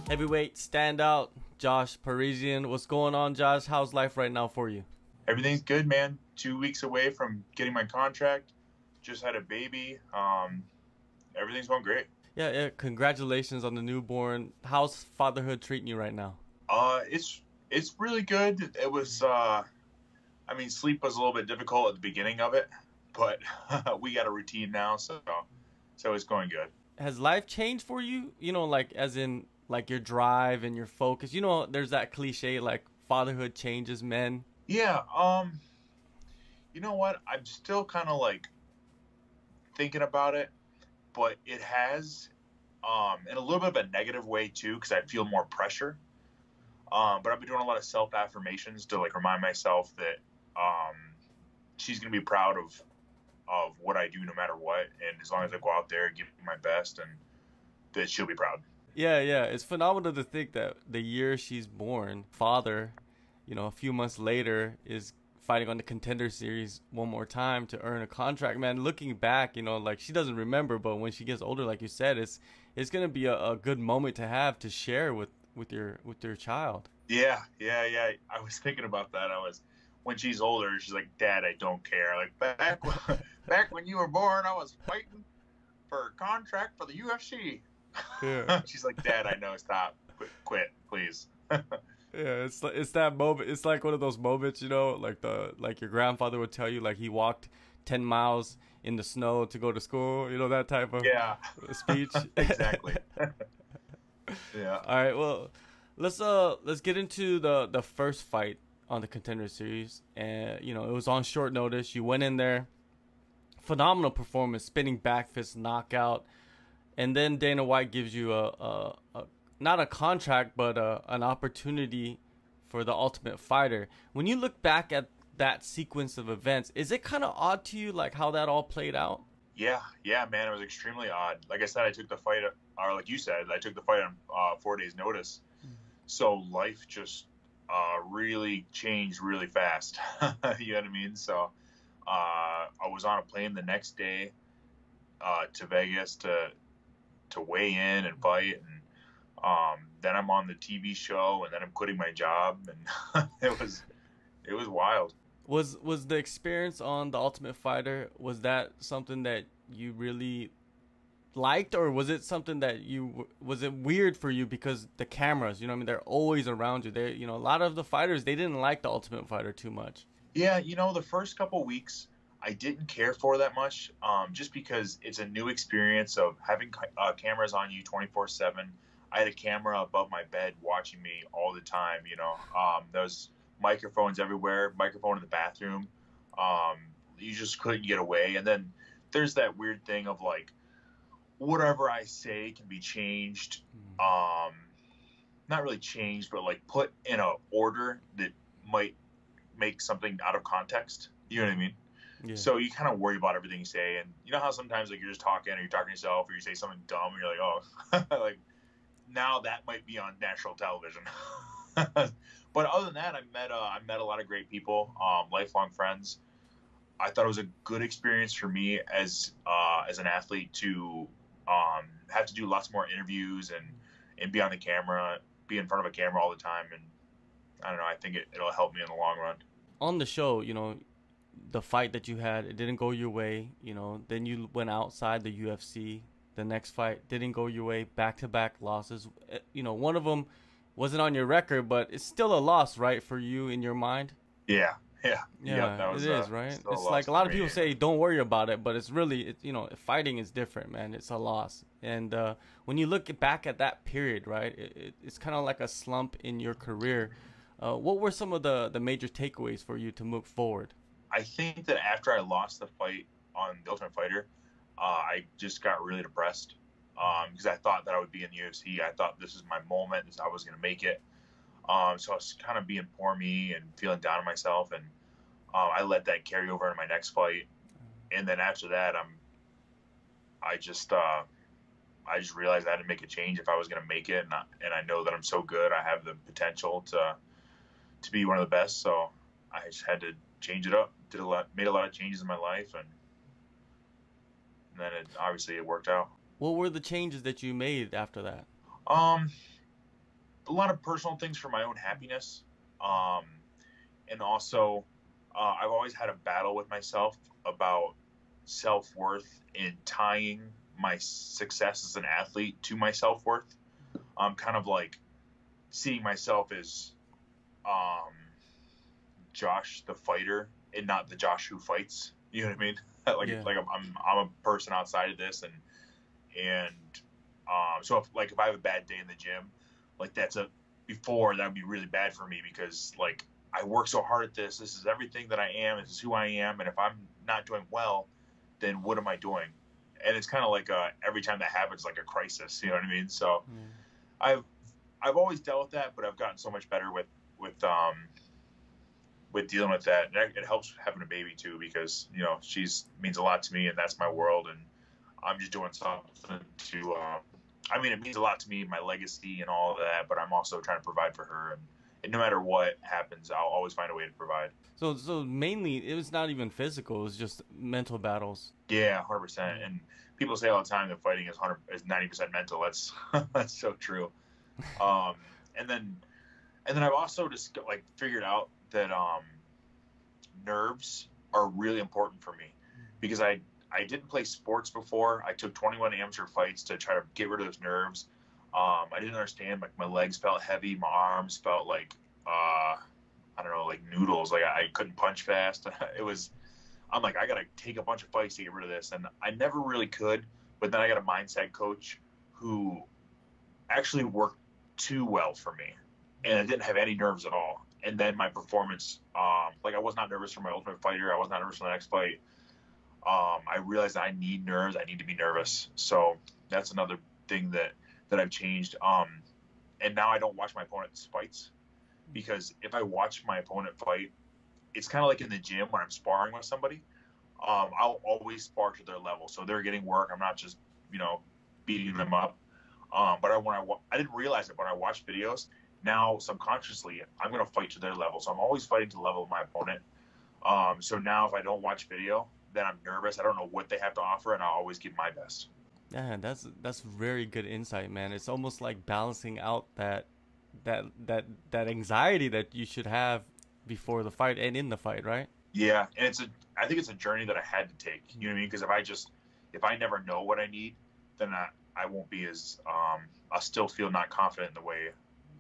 Heavyweight standout, Josh Parisian. What's going on, Josh? How's life right now for you? Everything's good, man. 2 weeks away from getting my contract. Just had a baby. Everything's going great. Yeah. Congratulations on the newborn. How's fatherhood treating you right now? It's really good. It was, sleep was a little bit difficult at the beginning of it, but we got a routine now, so it's going good. Has life changed for you? Like as in like your drive and your focus. There's that cliche like fatherhood changes men. Yeah. You know what? I'm still kind of like thinking about it, but it has, in a little bit of a negative way too, because I feel more pressure. But I've been doing a lot of self affirmations to like remind myself that she's gonna be proud of what I do no matter what, and as long as I go out there, give my best, and that she'll be proud. Yeah. It's phenomenal to think that the year she's born, father, a few months later is fighting on the Contender series one more time to earn a contract. Man, looking back, like she doesn't remember, but when she gets older, like you said, it's gonna be a good moment to have to share with your child. Yeah. I was thinking about that. When she's older, she's like, "Dad, I don't care." Like back when you were born, I was fighting for a contract for the UFC. Yeah. She's like, "Dad, I know. Stop. Quit, please." Yeah, it's that moment. It's like one of those moments, like your grandfather would tell you, like he walked 10 miles in the snow to go to school. That type of speech. Exactly. Yeah. All right. Well, let's get into the first fight on the Contender series, and it was on short notice. You went in there, phenomenal performance, spinning back fist knockout, and then Dana White gives you a not a contract, but an opportunity for the Ultimate Fighter. When you look back at that sequence of events, is it kind of odd to you, like how that all played out? Yeah, man, it was extremely odd. Like I said, I took the fight, or like you said, I took the fight on 4 days' notice. So life just really changed really fast. You know what I mean? So I was on a plane the next day to Vegas to weigh in and fight, and then I'm on the TV show, and then I'm quitting my job, and it was wild. Was the experience on the Ultimate Fighter, was that something that you really liked, or was it something that was it weird for you because the cameras, they're always around you. They, a lot of the fighters, they didn't like the Ultimate Fighter too much. Yeah, the first couple weeks I didn't care for that much, just because it's a new experience of having cameras on you 24/7. I had a camera above my bed watching me all the time. There's microphones everywhere, microphone in the bathroom. You just couldn't get away. And then there's that weird thing of like, whatever I say can be changed. Not really changed, but like put in a order that might make something out of context. You know what I mean? Yeah. So you kind of worry about everything you say. And you know how sometimes like you're just talking, or you're talking to yourself, or you say something dumb, and you're like, oh, like now that might be on national television. But other than that, I met a lot of great people, lifelong friends. I thought it was a good experience for me as an athlete to have to do lots more interviews and be on the camera, be in front of a camera all the time. And I don't know, I think it'll help me in the long run. On the show, the fight that you had, it didn't go your way. Then you went outside the UFC. The next fight didn't go your way. Back-to-back losses. One of them wasn't on your record, but it's still a loss, right, for you in your mind? Yeah. That was, it is, right? It's like a lot of people say, don't worry about it, but it's really, fighting is different, man. It's a loss. And when you look back at that period, right, it's kind of like a slump in your career. What were some of the major takeaways for you to move forward? I think that after I lost the fight on The Ultimate Fighter, I just got really depressed because I thought that I would be in the UFC. I thought this is my moment. I was going to make it. So I was kind of being poor me and feeling down on myself, and I let that carry over into my next fight. And then after that, I just realized I had to make a change if I was going to make it, and I know that I'm so good. I have the potential to be one of the best. So I just had to change it up. Made a lot of changes in my life, and then obviously it worked out. What were the changes that you made after that? a lot of personal things for my own happiness. Um, and also, I've always had a battle with myself about self-worth and tying my success as an athlete to my self-worth. I'm kind of like seeing myself as Josh the fighter and not the Josh who fights. You know what I mean? Like I'm a person outside of this, and so if I have a bad day in the gym, like before that would be really bad for me because like I work so hard at this. This is everything that I am. This is who I am. And if I'm not doing well, then what am I doing? And it's kind of like every time that happens, like a crisis. You know what I mean? So I've always dealt with that, but I've gotten so much better with dealing with that. And it helps having a baby too, because you know means a lot to me, and that's my world. And I'm just doing something to. I mean, it means a lot to me, my legacy and all of that. But I'm also trying to provide for her, and no matter what happens, I'll always find a way to provide. So mainly, it was not even physical; it was just mental battles. Yeah, 100%. And people say all the time that fighting is 90% mental. That's that's so true. And then I've also just like figured out that nerves are really important for me because I didn't play sports before. I took 21 amateur fights to try to get rid of those nerves. I didn't understand, like my legs felt heavy, my arms felt like I don't know, like noodles. Like I couldn't punch fast. I'm like, I gotta take a bunch of fights to get rid of this, and I never really could. But then I got a mindset coach who actually worked too well for me, and I didn't have any nerves at all. And then my performance, like I was not nervous for my Ultimate Fighter. I was not nervous for the next fight. I realized that I need nerves. I need to be nervous. So that's another thing that I've changed. And now I don't watch my opponent's fights, because if I watch my opponent fight, it's kind of like in the gym when I'm sparring with somebody. I'll always spar to their level, so they're getting work. I'm not just beating them up. But I didn't realize it when I watched videos. Now subconsciously, I'm gonna fight to their level, so I'm always fighting to the level of my opponent. So now if I don't watch video, then I'm nervous. I don't know what they have to offer, and I'll always give my best. Yeah, that's very good insight, man. It's almost like balancing out that anxiety that you should have before the fight and in the fight, right? Yeah, and I think it's a journey that I had to take. You know what I mean? Because if I never know what I need, then I won't be as I'll still feel not confident in the way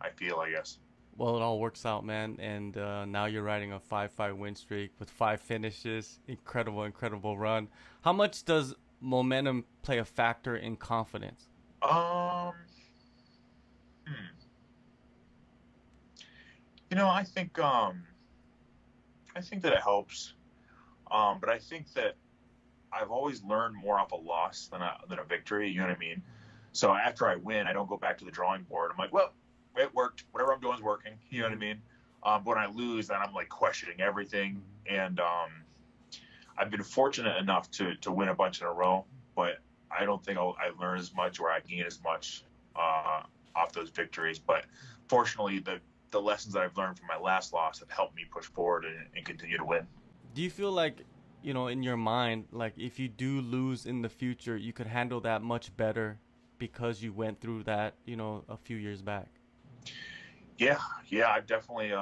I feel, I guess. Well, it all works out, man. And now you're riding a 5-fight win streak with 5 finishes. Incredible run. How much does momentum play a factor in confidence? I think that it helps. But I think that I've always learned more off a loss than a victory. You know what I mean? So after I win, I don't go back to the drawing board. I'm like, well, it worked. Whatever I'm doing is working. You know what I mean? But when I lose, then I'm like questioning everything. And I've been fortunate enough to win a bunch in a row, but I don't think I learn as much or I gain as much off those victories. But fortunately, the lessons that I've learned from my last loss have helped me push forward and continue to win. Do you feel like, in your mind, like if you do lose in the future, you could handle that much better because you went through that, a few years back? Yeah, I've definitely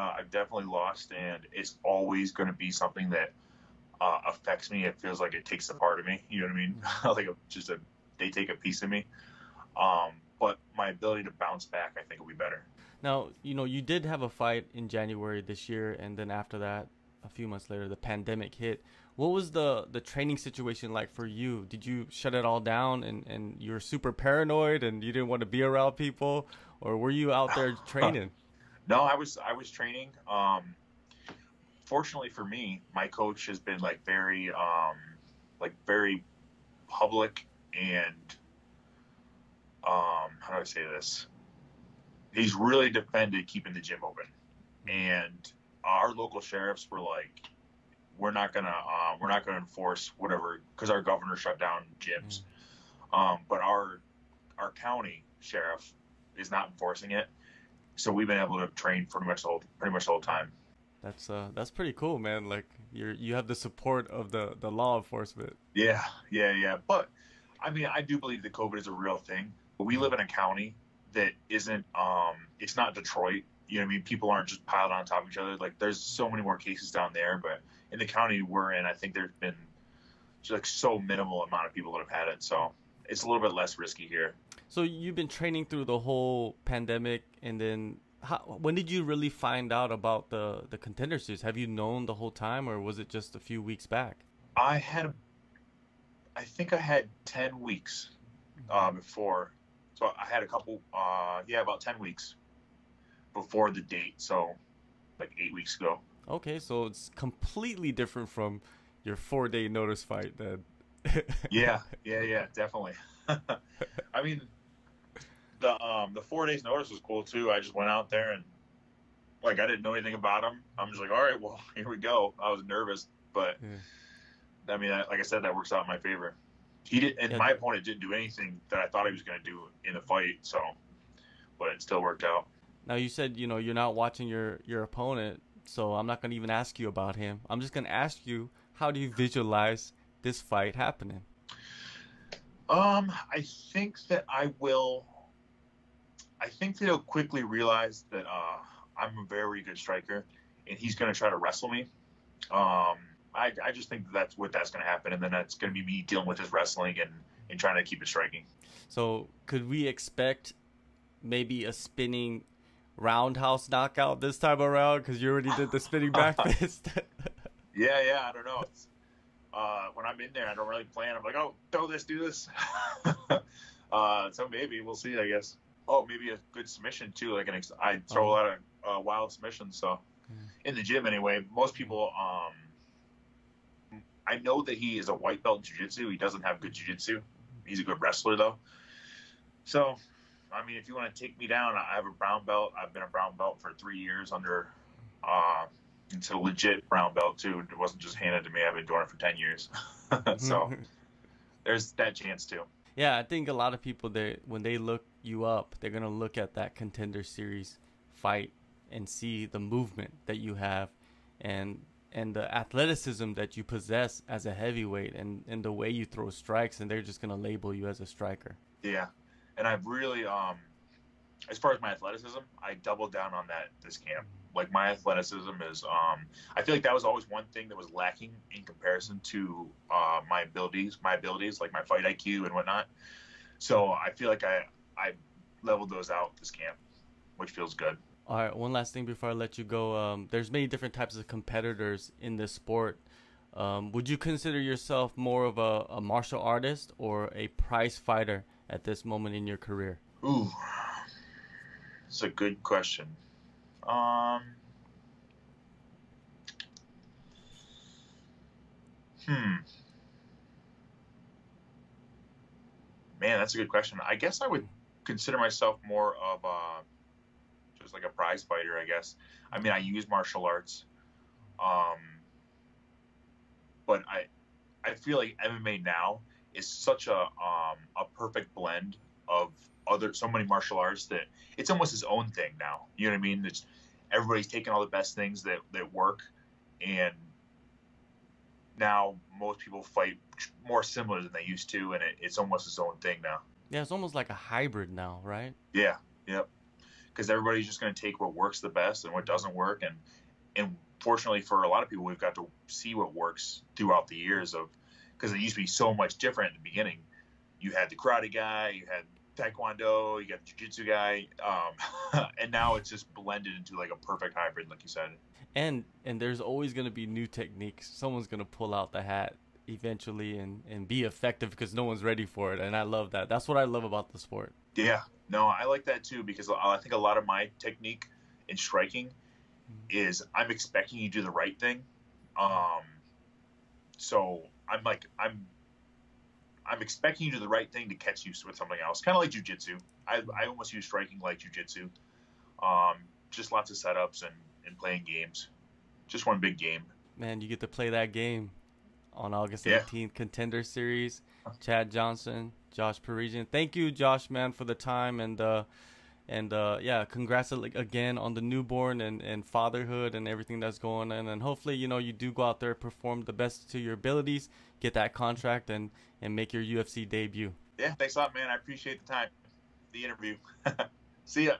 lost, and it's always going to be something that affects me. It feels like it takes a part of me. You know what I mean? Like they take a piece of me. But my ability to bounce back, I think, will be better. Now, you did have a fight in January this year, and then after that, a few months later, the pandemic hit. What was the training situation like for you? Did you shut it all down and you were super paranoid and you didn't want to be around people, or were you out there training? No, I was training. Fortunately for me, my coach has been very public and how do I say this? He's really defended keeping the gym open, and our local sheriffs were like, we're not gonna enforce whatever, because our governor shut down gyms. But our county sheriff is not enforcing it, so we've been able to train pretty much the whole time. That's pretty cool, man. Like you have the support of the law enforcement. Yeah. But I mean, I do believe that COVID is a real thing. But we live in a county that isn't it's not Detroit. You know what I mean? People aren't just piled on top of each other. Like there's so many more cases down there, but in the county we're in, I think there's been just like so minimal amount of people that have had it. So it's a little bit less risky here. So you've been training through the whole pandemic, and then when did you really find out about the Contender Series? Have you known the whole time, or was it just a few weeks back? I think I had 10 weeks before. So I had a couple, about 10 weeks before the date. So like 8 weeks ago. Okay, so it's completely different from your 4-day notice fight then. Yeah, definitely. I mean, the 4 days notice was cool too. I just went out there and like I didn't know anything about him. I'm just like, all right, well, here we go. I was nervous, but yeah. I mean, like I said, that works out in my favor. He did, and my opponent didn't do anything that I thought he was going to do in the fight. So, but it still worked out. Now you said you're not watching your opponent, so I'm not going to even ask you about him. I'm just going to ask you, how do you visualize this fight happening? I think that he'll quickly realize that I'm a very good striker, and he's going to try to wrestle me. I just think that's going to happen, and then that's going to be me dealing with his wrestling and trying to keep it striking. So could we expect maybe a spinning roundhouse knockout this time around, because you already did the spinning back fist? Yeah, I don't know. It's, when I'm in there, I don't really plan. I'm like, oh, do this. So maybe we'll see, I guess. Oh, maybe a good submission too. Like I throw a lot of wild submissions. So in the gym anyway, most people, I know that he is a white belt in jiu-jitsu. He doesn't have good jiu-jitsu. He's a good wrestler though. So, I mean, if you want to take me down, I have a brown belt. I've been a brown belt for 3 years under, it's a legit brown belt too. It wasn't just handed to me. I've been doing it for 10 years. So there's that chance too. Yeah, I think a lot of people, when they look you up, they're going to look at that Contender Series fight and see the movement that you have and the athleticism that you possess as a heavyweight and the way you throw strikes, and they're just going to label you as a striker. Yeah, and I've really, as far as my athleticism, I doubled down on that this camp. Like my athleticism is, I feel like that was always one thing that was lacking in comparison to my abilities, like my fight IQ and whatnot. So I feel like I leveled those out this camp, which feels good. All right, one last thing before I let you go. There's many different types of competitors in this sport. Would you consider yourself more of a martial artist or a prize fighter at this moment in your career? Ooh, that's a good question. Man, that's a good question. I guess I would consider myself more of just like a prize fighter, I guess. I mean, I use martial arts. But I feel like MMA now is such a perfect blend of so many martial arts that it's almost its own thing now. You know what I mean? Everybody's taking all the best things that work, and now most people fight more similar than they used to, and it's almost its own thing now. Yeah, it's almost like a hybrid now, right? Yeah, yep. Because everybody's just going to take what works the best and what doesn't work, and fortunately for a lot of people, we've got to see what works throughout the years because it used to be so much different in the beginning. You had the karate guy, you had taekwondo, you got the jiu-jitsu guy, and now it's just blended into like a perfect hybrid, like you said. And there's always going to be new techniques. Someone's going to pull out the hat eventually and be effective because no one's ready for it, and I love that. That's what I love about the sport. Yeah, no, I like that too, because I think a lot of my technique in striking is I'm expecting you to do the right thing. So I'm expecting you to do the right thing to catch you with something else. Kind of like jiu-jitsu. I almost use striking like jiu-jitsu. Just lots of setups and playing games. Just one big game. Man, you get to play that game on August 18th, Contender Series. Chad Johnson, Josh Parisian. Thank you, Josh, man, for the time. And yeah, congrats again on the newborn and fatherhood and everything that's going on. And hopefully, you do go out there, perform the best to your abilities, get that contract, and make your UFC debut. Yeah, thanks a lot, man. I appreciate the time, the interview. See ya.